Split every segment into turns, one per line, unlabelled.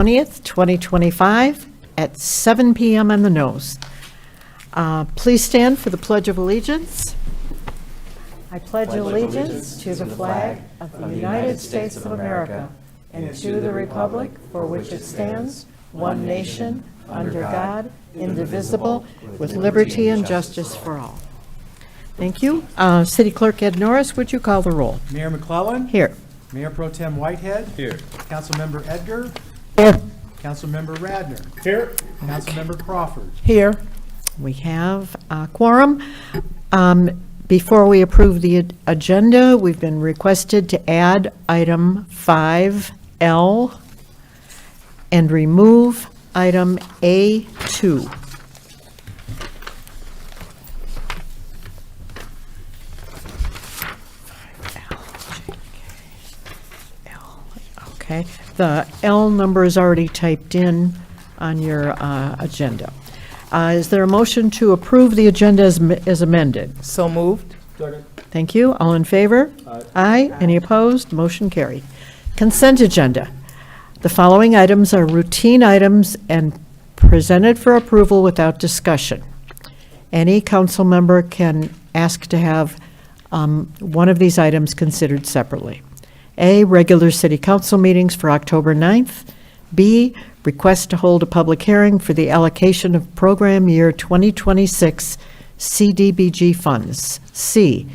20th, 2025 at 7 p.m. on the nose. Please stand for the Pledge of Allegiance. I pledge allegiance to the flag of the United States of America and to the republic for which it stands, one nation, under God, indivisible, with liberty and justice for all. Thank you. City Clerk Ed Norris, would you call the roll?
Mayor McClellan.
Here.
Mayor Pro Tem Whitehead.
Here.
Councilmember Edgar.
Here.
Councilmember Radner.
Here.
Councilmember Crawford.
Here. We have a quorum. Before we approve the agenda, we've been requested to add item 5L and remove item A2. Okay, the L number is already typed in on your agenda. Is there a motion to approve the agenda as amended?
So moved.
Second.
Thank you. All in favor?
Aye.
Aye. Any opposed? Motion carried. Consent agenda. The following items are routine items and presented for approval without discussion. Any council member can ask to have one of these items considered separately. A, regular city council meetings for October 9th. B, request to hold a public hearing for the allocation of program year 2026 CDBG funds. C,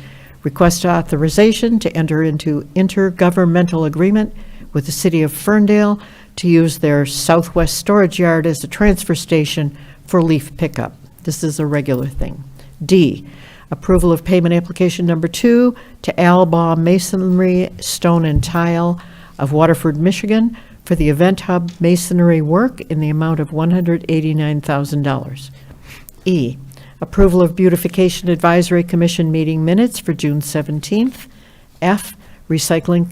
request authorization to enter into intergovernmental agreement with the city of Ferndale to use their southwest storage yard as a transfer station for leaf pickup. This is a regular thing. D, approval of payment application number 2 to Albaugh Masonry, Stone and Tile of Waterford, Michigan for the Event Hub masonry work in the amount of $189,000. E, approval of Beautification Advisory Commission meeting minutes for June 17th. F, Recycling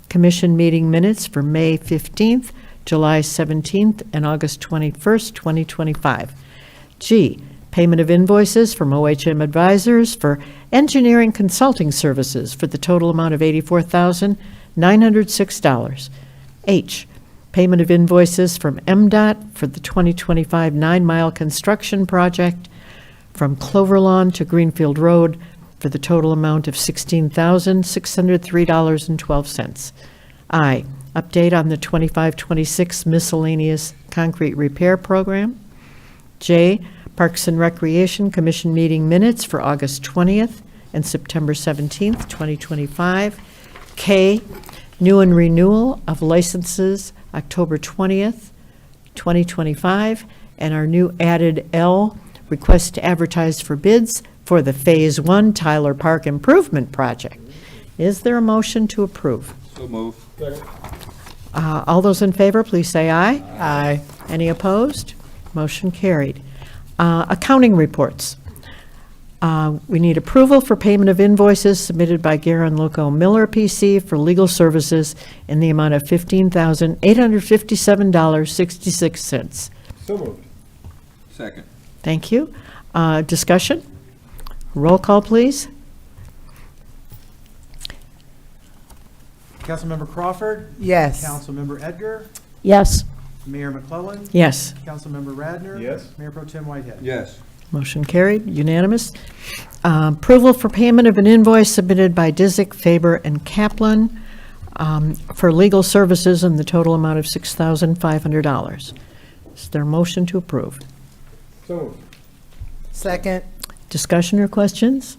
Commission meeting minutes for May 15th, July 17th, and August 21st, 2025. G, payment of invoices from OHM Advisors for engineering consulting services for the total amount of $84,906. H, payment of invoices from MDOT for the 2025 9-mile construction project from Clover Lawn to Greenfield Road for the total amount of $16,603.12. I, update on the 25-26 miscellaneous concrete repair program. J, Parks and Recreation Commission meeting minutes for August 20th and September 17th, 2025. K, new and renewal of licenses October 20th, 2025, and our new added L, request to advertise for bids for the Phase 1 Tyler Park Improvement Project. Is there a motion to approve?
So move. Second.
All those in favor, please say aye.
Aye.
Any opposed? Motion carried. Accounting reports. We need approval for payment of invoices submitted by Guerin Loco Miller PC for legal services in the amount of $15,857.66.
So moved. Second.
Thank you. Discussion? Roll call, please.
Councilmember Crawford.
Yes.
Councilmember Edgar.
Yes.
Mayor McClellan.
Yes.
Councilmember Radner.
Yes.
Mayor Pro Tem Whitehead.
Yes.
Motion carried, unanimous. Approval for payment of an invoice submitted by Disick, Faber, and Kaplan for legal services in the total amount of $6,500. Is there a motion to approve?
So moved.
Second.
Discussion or questions?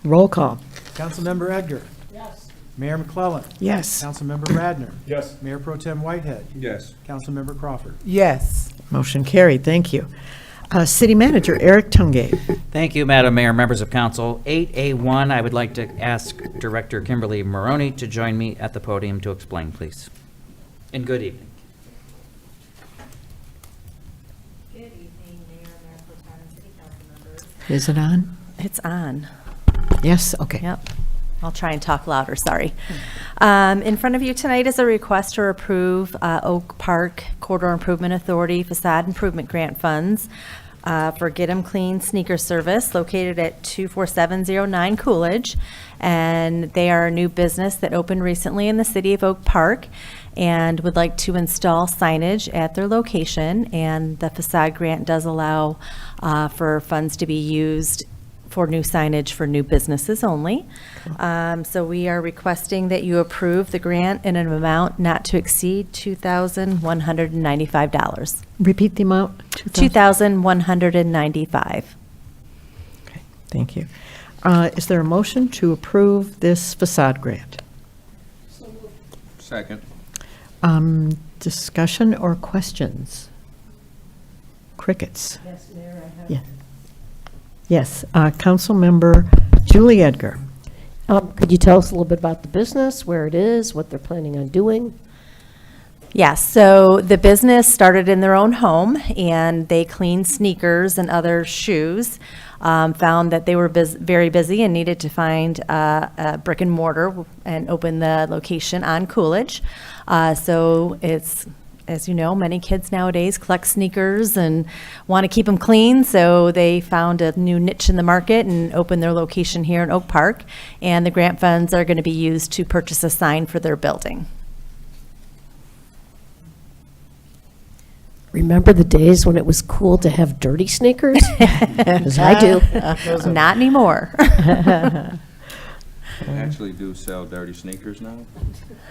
Roll call.
Councilmember Edgar.
Yes.
Mayor McClellan.
Yes.
Councilmember Radner.
Yes.
Mayor Pro Tem Whitehead.
Yes.
Councilmember Crawford.
Yes.
Motion carried, thank you. City Manager Eric Tungate.
Thank you, Madam Mayor, members of council. 8A1, I would like to ask Director Kimberly Maroney to join me at the podium to explain, please. And good evening.
Good evening, Mayor, Mayor Pro Tem, and City Council members.
Is it on?
It's on.
Yes, okay.
Yep. I'll try and talk louder, sorry. In front of you tonight is a request to approve Oak Park Corridor Improvement Authority Facade Improvement Grant Funds. for Get 'em Clean Sneaker Service located at 24709 Coolidge. And they are a new business that opened recently in the city of Oak Park and would like to install signage at their location. And the facade grant does allow for funds to be used for new signage for new businesses only. So we are requesting that you approve the grant in an amount not to exceed $2,195.
Repeat the amount?
2,195.
Okay, thank you. Is there a motion to approve this facade grant?
Second.
Discussion or questions? Crickets.
Yes, Mayor, I have.
Yeah. Yes, Councilmember Julie Edgar.
Could you tell us a little bit about the business, where it is, what they're planning on doing?
Yes, so the business started in their own home, and they cleaned sneakers and other shoes. Found that they were very busy and needed to find a brick and mortar and open the location on Coolidge. So it's, as you know, many kids nowadays collect sneakers and want to keep them clean, so they found a new niche in the market and opened their location here in Oak Park. And the grant funds are going to be used to purchase a sign for their building.
Remember the days when it was cool to have dirty sneakers? 'Cause I do.
Not anymore.
I actually do sell dirty sneakers now.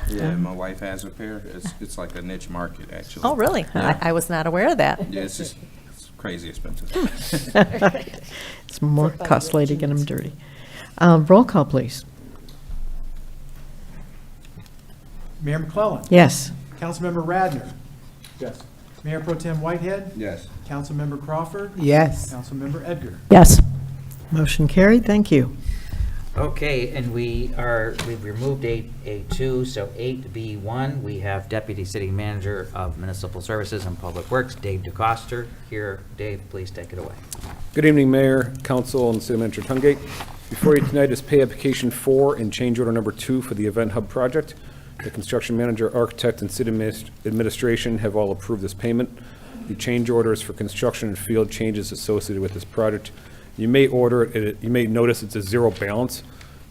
Yeah, my wife has a pair. It's like a niche market, actually.
Oh, really?
Yeah.
I was not aware of that.
Yeah, it's crazy expensive.
It's more costly to get them dirty. Roll call, please.
Mayor McClellan.
Yes.
Councilmember Radner.
Yes.
Mayor Pro Tem Whitehead.
Yes.
Councilmember Crawford.
Yes.
Councilmember Edgar.
Yes.
Motion carried, thank you.
Okay, and we've removed 8A2, so 8B1, we have Deputy City Manager of Municipal Services and Public Works, Dave DeCoster. Here, Dave, please take it away.
Good evening, Mayor, Council, and City Manager Tungate. Before you tonight is pay application 4 and change order number 2 for the Event Hub project. The construction manager, architect, and city administration have all approved this payment. The change orders for construction and field changes associated with this project. You may you may notice it's a zero balance.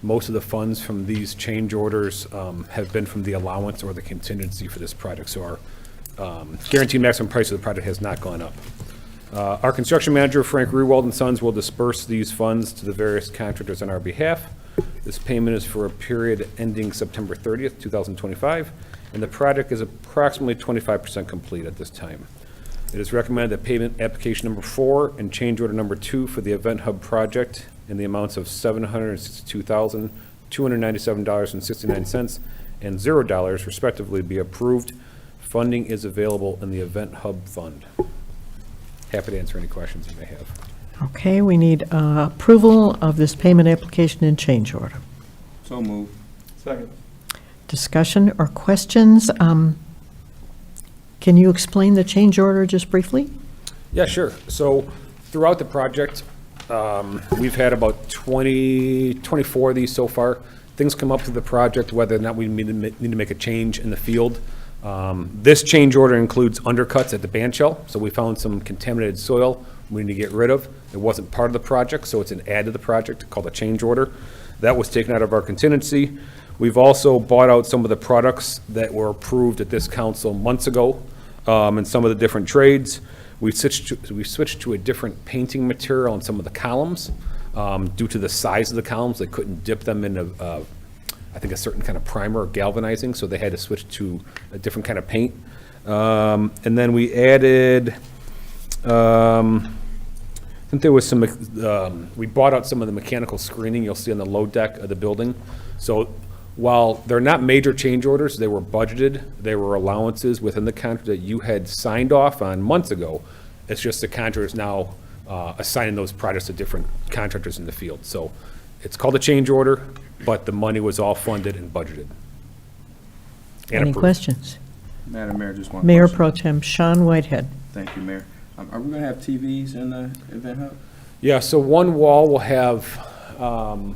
Most of the funds from these change orders have been from the allowance or the contingency for this project. So our guaranteed maximum price of the project has not gone up. Our construction manager, Frank Rewald and Sons, will disperse these funds to the various contractors on our behalf. This payment is for a period ending September 30th, 2025, and the project is approximately 25% complete at this time. It is recommended that payment application number 4 and change order number 2 for the Event Hub project in the amounts of $762,297.69 and $0 respectively be approved. Funding is available in the Event Hub Fund. Happy to answer any questions you may have.
Okay, we need approval of this payment application and change order.
So move.
Second.
Discussion or questions? Can you explain the change order just briefly?
Yeah, sure. So throughout the project, we've had about 24 of these so far. Things come up through the project, whether or not we need to make a change in the field. This change order includes undercuts at the band shell. So we found some contaminated soil we need to get rid of. It wasn't part of the project, so it's an add to the project called a change order. That was taken out of our contingency. We've also bought out some of the products that were approved at this council months ago, and some of the different trades. We switched to a different painting material on some of the columns. Due to the size of the columns, they couldn't dip them in I think a certain kind of primer or galvanizing, so they had to switch to a different kind of paint. And then we added, I think there was some, we bought out some of the mechanical screening you'll see on the low deck of the building. So while they're not major change orders, they were budgeted, they were allowances within the contract that you had signed off on months ago. It's just the contractors now assigning those projects to different contractors in the field. So it's called a change order, but the money was all funded and budgeted. And
Any
approved.
questions?
Madam Mayor, just one
Mayor
question.
Pro Tem Sean Whitehead.
Thank you, Mayor. Are we going to have TVs in the Event Hub?
Yeah, so one wall will have, I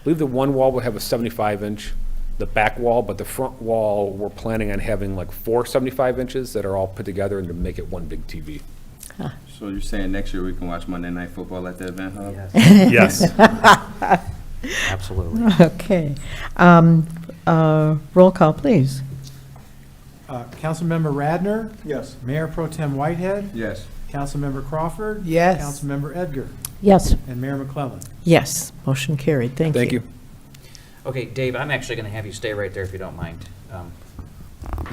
believe the one wall will have a 75-inch, the back wall, but the front wall, we're planning on having like 4 75 inches that are all put together and to make it one big TV.
So you're saying next year we can watch Monday Night Football at the event hub?
Yes,
Yes.
absolutely.
Okay. Roll call, please.
Councilmember Radner, Yes. Mayor Pro Tem Whitehead,
Yes.
Councilmember Crawford.
Yes.
Councilmember Edgar,
Yes.
and Mayor McClellan.
Yes, motion carried. Thank you.
Thank you.
Okay, Dave, I'm actually going to have you stay right there if you don't mind.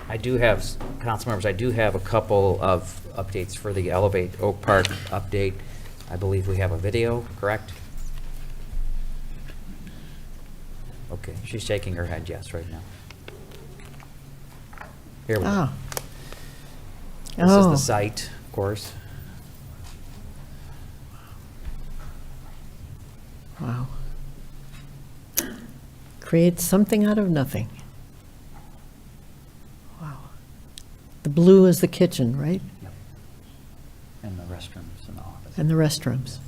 I do have, council members, I do have a couple of updates for the Elevate Oak Park update. I believe we have a video, correct? Okay, she's shaking her head yes right now. Here we go.
Oh.
This is
Oh.
the site, of course.
Wow. Create something out of nothing. Wow. The blue is the kitchen, right?
And the restrooms and the office.
And the restrooms.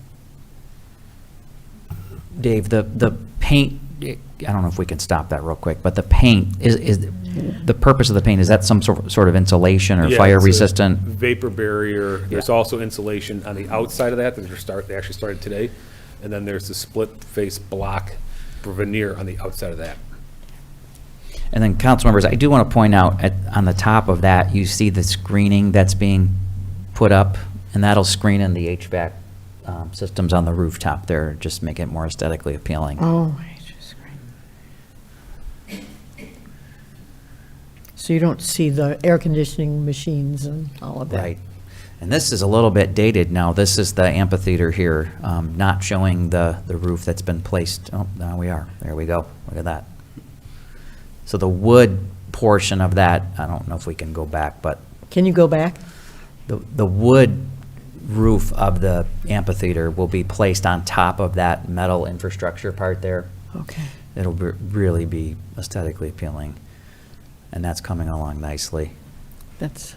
Dave, the paint, I don't know if we can stop that real quick, but the paint, is the purpose of the paint, is that some sort of insulation or
Yeah,
fire
it's a
resistant?
Vapor barrier. There's
Yeah.
also insulation on the outside of that they actually started today. And then there's the split face block veneer on the outside of that.
And then, council members, I do want to point out, on the top of that, you see the screening that's being put up, and that'll screen in the HVAC systems on the rooftop there, just make it more aesthetically appealing.
Oh, just great. So you don't see the air conditioning machines and all of that?
Right. And this is a little bit dated now. This is the amphitheater here, not showing the roof that's been placed. Oh, now we are. There we go. Look at that. So the wood portion of that, I don't know if we can go back, but
Can you go back?
the wood roof of the amphitheater will be placed on top of that metal infrastructure part there.
Okay.
It'll really be aesthetically appealing, and that's coming along nicely.
That's,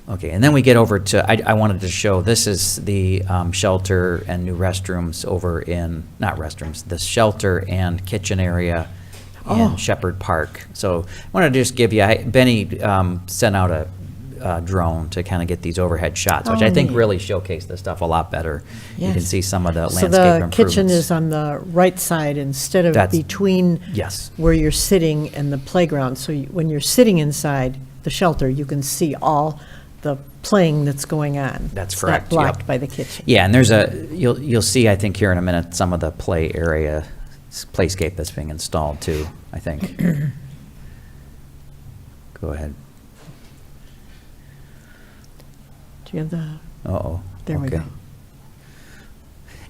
Okay, and then we get over to, I wanted to show, this is the shelter and new restrooms over in, not restrooms, the shelter and kitchen area
Oh.
in Shepherd Park. So I wanted to just give you, Benny sent out a drone to kind of get these overhead shots, which
Oh,
I think
neat.
really showcase this stuff a lot better. You can
Yes.
see some of the
so
landscape
the
improvements.
kitchen is on the right side instead of
That's-
between
Yes.
where you're sitting and the playground. So when you're sitting inside the shelter, you can see all the playing that's going on.
That's
It's
correct,
not
yep.
blocked by the kitchen.
Yeah, and there's you'll see, I think, here in a minute, some of the play area, playscape that's being installed too, I think. Go ahead.
Do you have the,
Uh-oh.
there we
Okay.
go.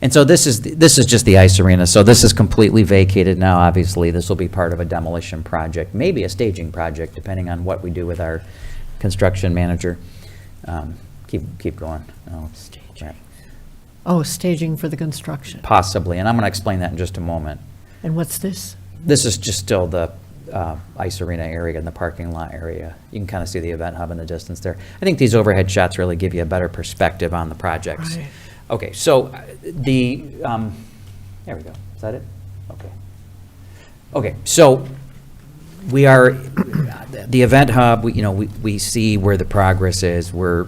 And so this is just the ice arena. So this is completely vacated now, obviously. This will be part of a demolition project, maybe a staging project, depending on what we do with our construction manager. Keep going. Oh,
Staging. Oh, staging for the construction.
possibly, and I'm going to explain that in just a moment.
And what's this?
This is just still the ice arena area and the parking lot area. You can kind of see the event hub in the distance there. I think these overhead shots really give you a better perspective on the projects.
Right.
Okay, so there we go. Is that it? Okay. Okay, so we are, the event hub, we see where the progress is, where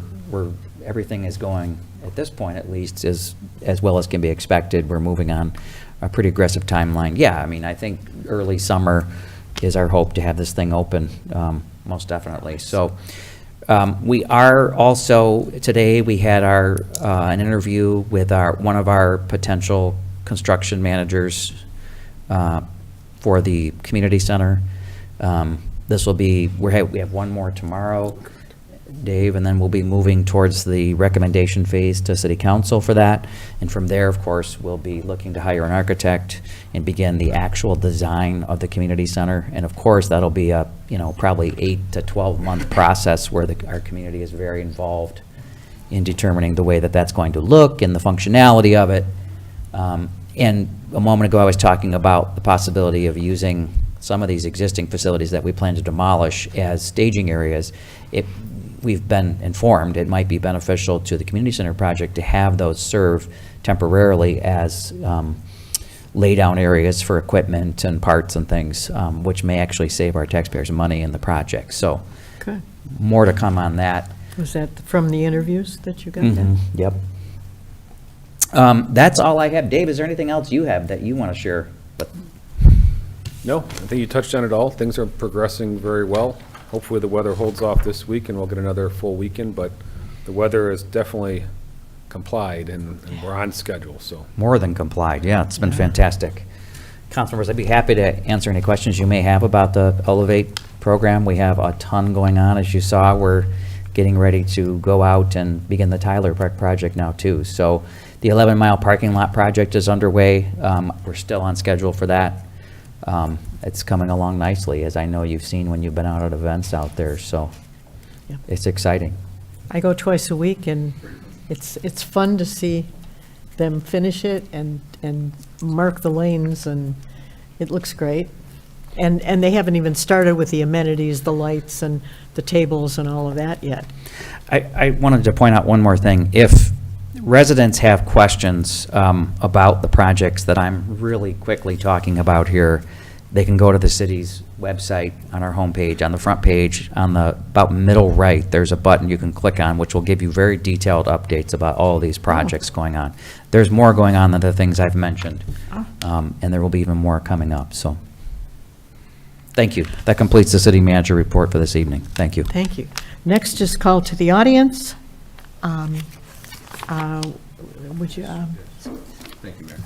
everything is going, at this point at least, as well as can be expected. We're moving on a pretty aggressive timeline. Yeah, I mean, I think early summer is our hope to have this thing open, most definitely. So we are also, today we had an interview with one of our potential construction managers for the community center. This will be, we have one more tomorrow, Dave, and then we'll be moving towards the recommendation phase to city council for that. And from there, of course, we'll be looking to hire an architect and begin the actual design of the community center. And of course, that'll be a, probably 8 to 12-month process where our community is very involved in determining the way that that's going to look and the functionality of it. And a moment ago, I was talking about the possibility of using some of these existing facilities that we plan to demolish as staging areas. We've been informed it might be beneficial to the community center project to have those serve temporarily as lay-down areas for equipment and parts and things, which may actually save our taxpayers money in the project. So
Good.
more to come on that.
Was that from the interviews that you got then?
Yep. That's all I have. Dave, is there anything else you have that you want to share?
No, I think you touched on it all. Things are progressing very well. Hopefully the weather holds off this week and we'll get another full weekend, but the weather has definitely complied and we're on schedule, so.
More than complied, yeah, it's been fantastic. Council members, I'd be happy to answer any questions you may have about the Elevate program. We have a ton going on, as you saw. We're getting ready to go out and begin the Tyler Park project now, too. So the 11-mile parking lot project is underway. We're still on schedule for that. It's coming along nicely, as I know you've seen when you've been out at events out there, so
Yeah.
it's exciting.
I go twice a week, and it's fun to see them finish it and mark the lanes, and it looks great. And they haven't even started with the amenities, the lights and the tables and all of that yet.
I wanted to point out one more thing. If residents have questions about the projects that I'm really quickly talking about here, they can go to the city's website on our homepage. On the front page, on the about middle right, there's a button you can click on, which will give you very detailed updates about all of these projects going on. There's more going on than the things I've mentioned, and there will be even more coming up. So, thank you. That completes the city manager report for this evening. Thank you.
Thank you. Next is call to the audience. Would you,
Thank you, Mayor.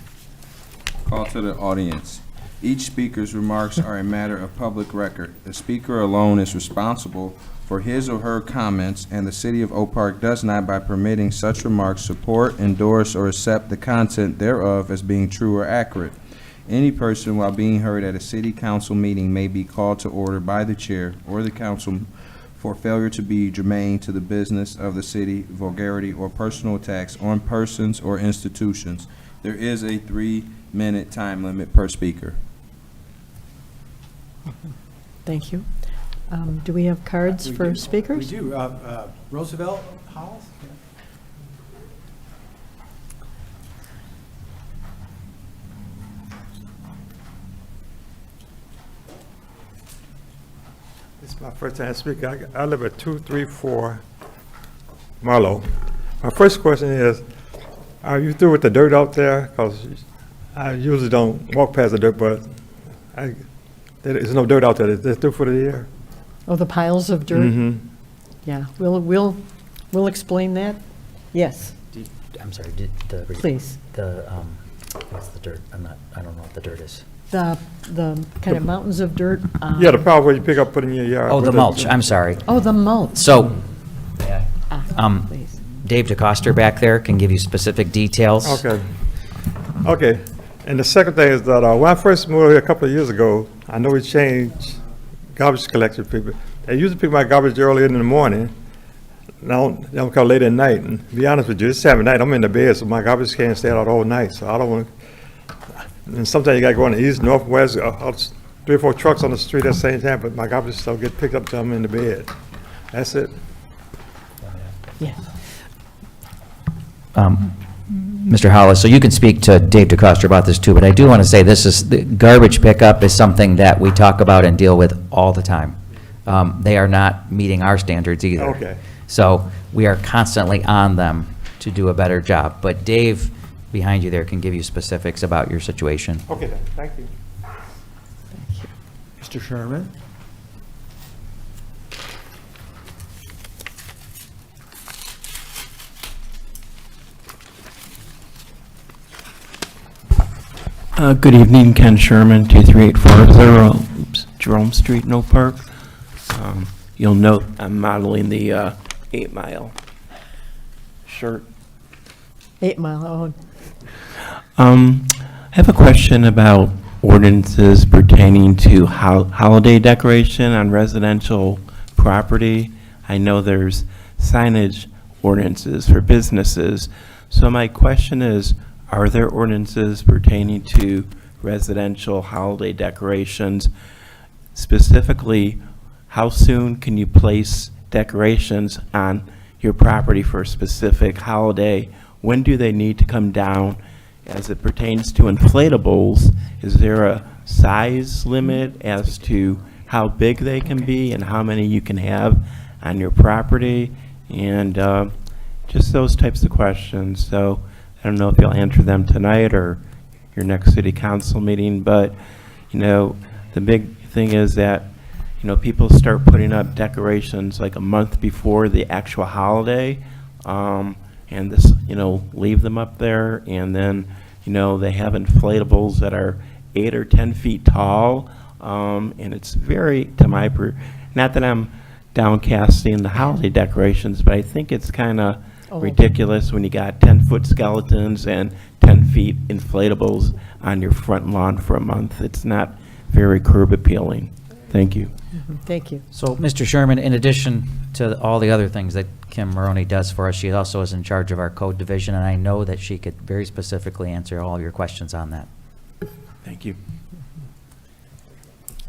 Call to the audience. Each speaker's remarks are a matter of public record. The speaker alone is responsible for his or her comments, and the City of Oak Park does not, by permitting such remarks, support, endorse, or accept the content thereof as being true or accurate. Any person, while being heard at a city council meeting, may be called to order by the chair or the council for failure to be germane to the business of the city, vulgarity, or personal attacks on persons or institutions. There is a 3-minute time limit per speaker.
thank you. Do we have cards for speakers?
We do. Roosevelt Hollis?
This is my first time speaking. I live at 234 Marlowe. My first question is, are you through with the dirt out there? Because I usually don't walk past the dirt, but there's no dirt out there. Is it through for the year?
Oh, the piles of dirt?
Mm-hmm.
Yeah, we'll explain that. Yes,
I'm sorry,
please.
What's the dirt? I don't know what the dirt is.
The kind of mountains of dirt.
Yeah, the power where you pick up, put in your yard.
Oh, the mulch, I'm sorry.
Oh, the mulch.
So,
Please.
Dave DeCoster back there can give you specific details.
Okay. Okay. And the second thing is that when I first moved here a couple of years ago, I know we changed garbage collection people. They used to pick my garbage early in the morning. Now they don't come late at night. And to be honest with you, it's Saturday night. I'm in the bed, so my garbage can't stay out all night. So I don't want to. And sometimes you got to go on the east, north, west, 3 or 4 trucks on the street at the same time, but my garbage still get picked up till I'm in the bed. That's it.
Yes.
Mr. Hollis, so you can speak to Dave DeCoster about this too, but I do want to say the garbage pickup is something that we talk about and deal with all the time. They are not meeting our standards either.
Okay.
So we are constantly on them to do a better job. But Dave, behind you there, can give you specifics about your situation.
Okay, then. Thank you.
Mr. Sherman?
Good evening, Ken Sherman, 23840 Jerome Street, in Oak Park. You'll note I'm modeling the 8-mile shirt.
8 Mile,
I have a question about ordinances pertaining to holiday decoration on residential property. I know there's signage ordinances for businesses. So my question is, are there ordinances pertaining to residential holiday decorations? Specifically, how soon can you place decorations on your property for a specific holiday? When do they need to come down? As it pertains to inflatables, is there a size limit as to how big they can be and how many you can have on your property? and just those types of questions. So I don't know if you'll answer them tonight or your next city council meeting, but, you know, the big thing is that, you know, people start putting up decorations like a month before the actual holiday, and this, you know, leave them up there, and then, you know, they have inflatables that are 8 or 10 feet tall, and it's very, to my, not that I'm downcasting the holiday decorations, but I think it's kind of ridiculous when you got 10-foot skeletons and 10 feet inflatables on your front lawn for a month. It's not very curb appealing. Thank you.
Thank you.
So, Mr. Sherman, in addition to all the other things that Kim Maroney does for us, she also is in charge of our code division, and I know that she could very specifically answer all of your questions on that.
Thank you.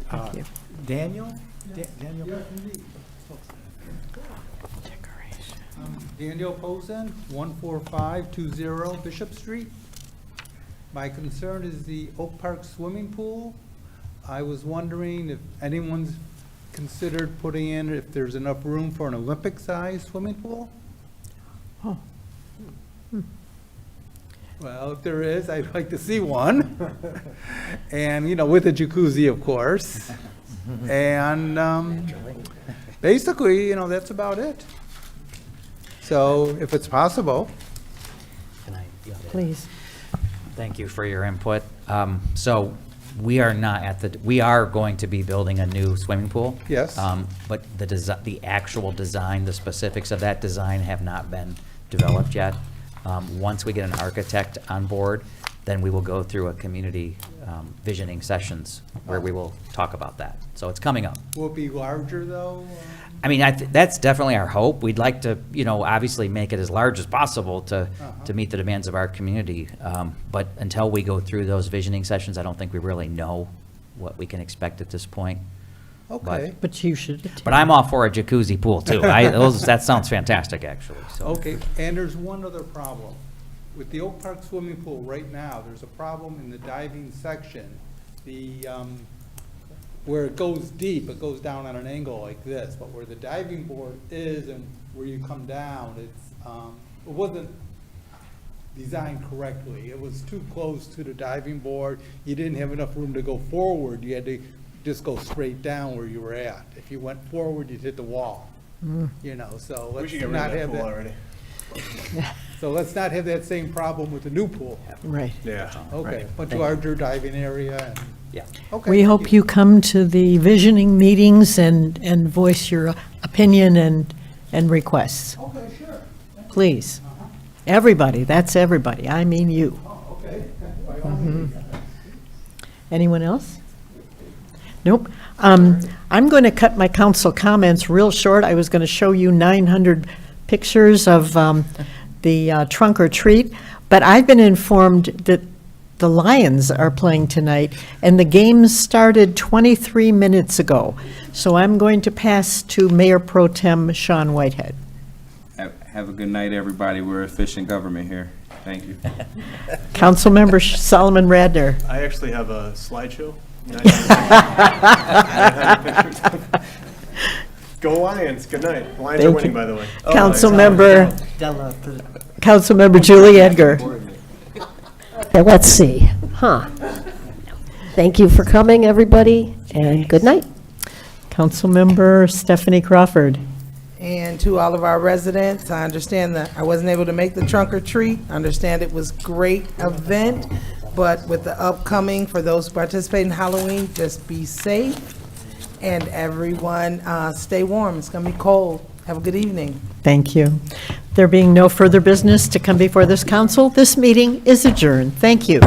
Thank you.
Daniel? Daniel?
Daniel Posen, 14520 Bishop Street. My concern is the Oak Park swimming pool. I was wondering if anyone's considered putting in, if there's enough room for an Olympic-sized swimming pool?
Oh.
Well, if there is, I'd like to see one. And, you know, with a jacuzzi, of course. And basically, you know, that's about it. So if it's possible.
Please.
Thank you for your input. So we are not we are going to be building a new swimming pool.
Yes.
But the actual design, the specifics of that design have not been developed yet. Once we get an architect on board, then we will go through a community visioning sessions where we will talk about that. So it's coming up.
Will it be larger, though?
I mean, that's definitely our hope. We'd like to, you know, obviously make it as large as possible to meet the demands of our community. But until we go through those visioning sessions, I don't think we really know what we can expect at this point.
Okay.
But you should attend.
But I'm all for a jacuzzi pool too. That sounds fantastic, actually. So.
Okay, and there's one other problem. With the Oak Park swimming pool right now, there's a problem in the diving section. Where it goes deep, it goes down at an angle like this, but where the diving board is and where you come down, it wasn't designed correctly. It was too close to the diving board. You didn't have enough room to go forward. You had to just go straight down where you were at. If you went forward, you'd hit the wall. You know, so let's not have that.
already.
So let's not have that same problem with the new pool.
Right.
Yeah.
Okay, much larger diving area and.
Yeah.
Okay,
We
thank
hope you come to the visioning meetings and voice your opinion and requests.
Okay, sure.
Please. Everybody, that's everybody. I mean you.
Oh, okay. By all means.
Anyone else? Nope. I'm going to cut my council comments real short. I was going to show you 900 pictures of the trunk or treat, but I've been informed that the Lions are playing tonight, and the game started 23 minutes ago. So I'm going to pass to Mayor Pro Tem Sean Whitehead.
Have a good night, everybody. We're efficient government here. Thank you.
Councilmember Solomon Radner.
I actually have a slideshow. Go Lions, good night. The Lions are
Thank
winning,
you.
by the way.
Councilmember Julie Edgar.
Okay, let's see. Thank you for coming, everybody, and good night.
Councilmember Stephanie Crawford.
And to all of our residents, I understand that I wasn't able to make the trunk or treat. I understand it was a great event, but with the upcoming, for those who participate in Halloween, just be safe. And everyone, stay warm. It's going to be cold. Have a good evening.
Thank you. There being no further business to come before this council, this meeting is adjourned. Thank you.